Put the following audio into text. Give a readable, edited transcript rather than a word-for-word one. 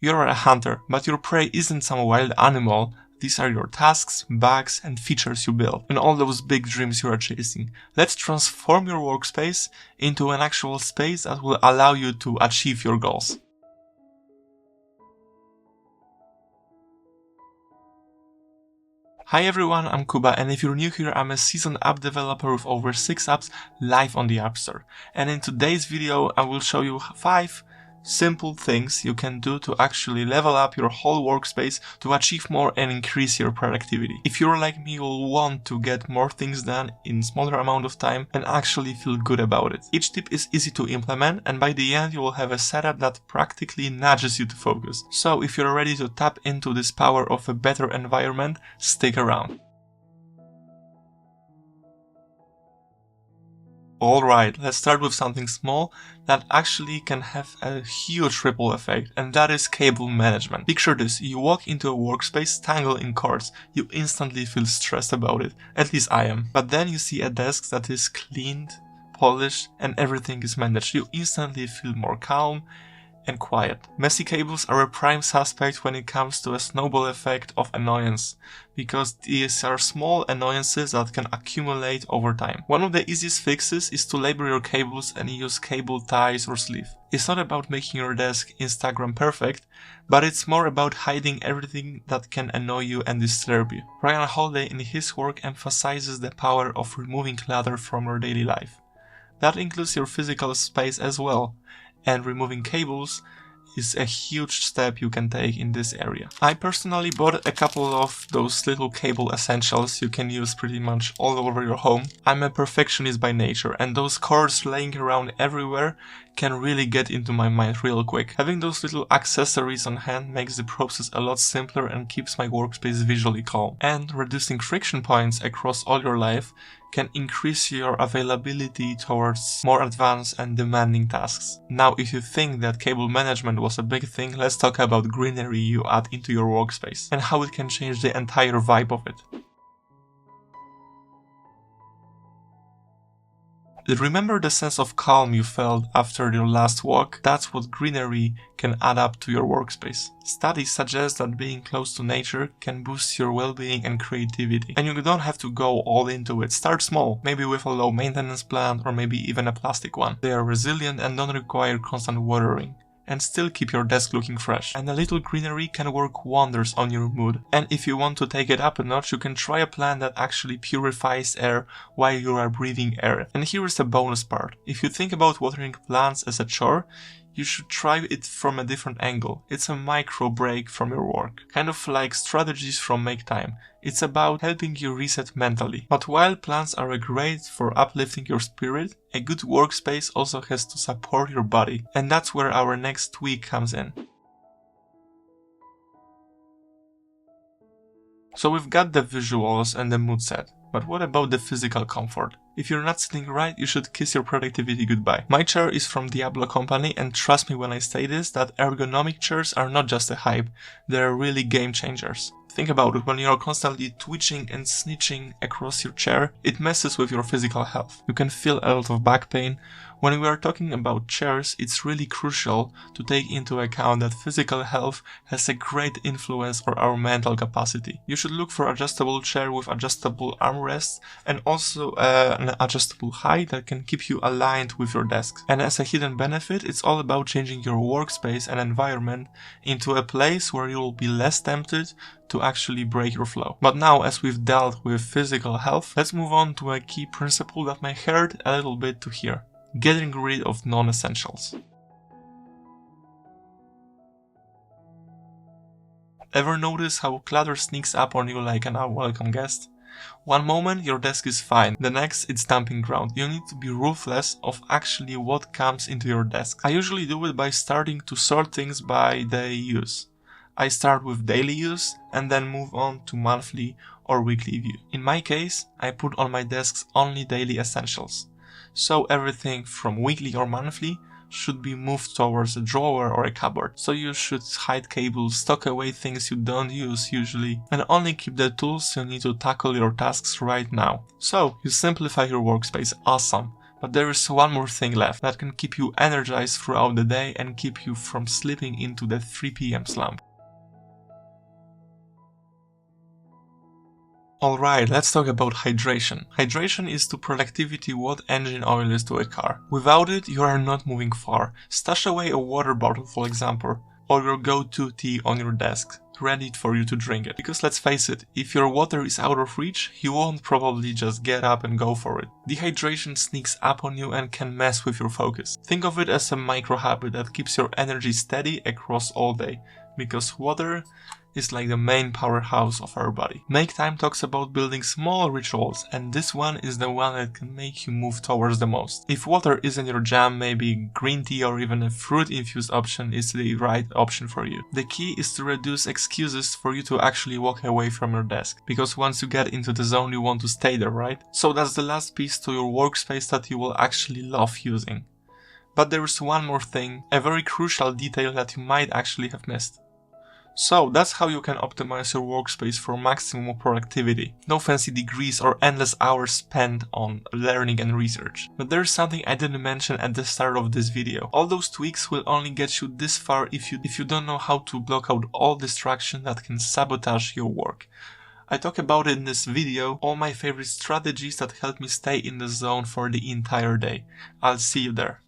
You're a hunter, but your prey isn't some wild animal. These are your tasks, bugs, and features you build, and all those big dreams you are chasing. Let's transform your workspace into an actual space that will allow you to achieve your goals. Hi everyone, I'm Kuba, and if you're new here, I'm a seasoned app developer with over 6 apps live on the App Store. And in today's video, I will show you 5 simple things you can do to actually level up your whole workspace to achieve more and increase your productivity. If you're like me, you'll want to get more things done in smaller amount of time and actually feel good about it. Each tip is easy to implement, and by the end you will have a setup that practically nudges you to focus. So if you're ready to tap into this power of a better environment, stick around. Alright, let's start with something small that actually can have a huge ripple effect, and that is cable management. Picture this, you walk into a workspace tangled in cords, you instantly feel stressed about it, at least I am. But then you see a desk that is cleaned, polished, and everything is managed. You instantly feel more calm and quiet. Messy cables are a prime suspect when it comes to a snowball effect of annoyance, because these are small annoyances that can accumulate over time. One of the easiest fixes is to label your cables and use cable ties or sleeve. It's not about making your desk Instagram perfect, but it's more about hiding everything that can annoy you and disturb you. Ryan Holiday in his work emphasizes the power of removing clutter from your daily life. That includes your physical space as well, and removing cables is a huge step you can take in this area. I personally bought a couple of those little cable essentials you can use pretty much all over your home. I'm a perfectionist by nature, and those cords laying around everywhere can really get into my mind real quick. Having those little accessories on hand makes the process a lot simpler and keeps my workspace visually calm. And reducing friction points across all your life can increase your availability towards more advanced and demanding tasks. Now, if you think that cable management was a big thing, let's talk about greenery you add into your workspace and how it can change the entire vibe of it. Remember the sense of calm you felt after your last walk? That's what greenery can add up to your workspace. Studies suggest that being close to nature can boost your well-being and creativity. And you don't have to go all into it. Start small, maybe with a low maintenance plant or maybe even a plastic one. They are resilient and don't require constant watering, and still keep your desk looking fresh. And a little greenery can work wonders on your mood. And if you want to take it up a notch, you can try a plant that actually purifies air while you are breathing air. And here is the bonus part. If you think about watering plants as a chore, you should try it from a different angle. It's a micro break from your work. Kind of like strategies from Make Time. It's about helping you reset mentally. But while plants are great for uplifting your spirit, a good workspace also has to support your body. And that's where our next tweak comes in. So we've got the visuals and the mood set. But what about the physical comfort? If you're not sitting right, you should kiss your productivity goodbye. My chair is from Diablo company, and trust me when I say this, that ergonomic chairs are not just a hype, they're really game changers. Think about it, when you're constantly twitching and snitching across your chair, it messes with your physical health. You can feel a lot of back pain. When we are talking about chairs, it's really crucial to take into account that physical health has a great influence on our mental capacity. You should look for adjustable chair with adjustable armrests and also an adjustable height that can keep you aligned with your desk. And as a hidden benefit, it's all about changing your workspace and environment into a place where you will be less tempted to actually break your flow. But now, as we've dealt with physical health, let's move on to a key principle that may hurt a little bit to hear. Getting rid of non-essentials. Ever notice how clutter sneaks up on you like an unwelcome guest? One moment your desk is fine, the next it's dumping ground. You need to be ruthless of actually what comes into your desk. I usually do it by starting to sort things by day use. I start with daily use and then move on to monthly or weekly view. In my case, I put on my desks only daily essentials. So everything from weekly or monthly should be moved towards a drawer or a cupboard. So you should hide cables, stock away things you don't use usually, and only keep the tools you need to tackle your tasks right now. So you simplify your workspace, awesome. But there is one more thing left that can keep you energized throughout the day and keep you from slipping into the 3 PM slump. Alright, let's talk about hydration. Hydration is to productivity what engine oil is to a car. Without it, you are not moving far. Stash away a water bottle, for example, or your go-to tea on your desk, ready for you to drink it. Because let's face it, if your water is out of reach, you won't probably just get up and go for it. Dehydration sneaks up on you and can mess with your focus. Think of it as a micro habit that keeps your energy steady across all day, because water is like the main powerhouse of our body. Make Time talks about building small rituals, and this one is the one that can make you move towards the most. If water isn't your jam, maybe green tea or even a fruit-infused option is the right option for you. The key is to reduce excuses for you to actually walk away from your desk, because once you get into the zone you want to stay there, right? So that's the last piece to your workspace that you will actually love using. But there is one more thing, a very crucial detail that you might actually have missed. So that's how you can optimize your workspace for maximum productivity. No fancy degrees or endless hours spent on learning and research. But there's something I didn't mention at the start of this video. All those tweaks will only get you this far if you don't know how to block out all distraction that can sabotage your work. I talk about it in this video, all my favorite strategies that help me stay in the zone for the entire day. I'll see you there.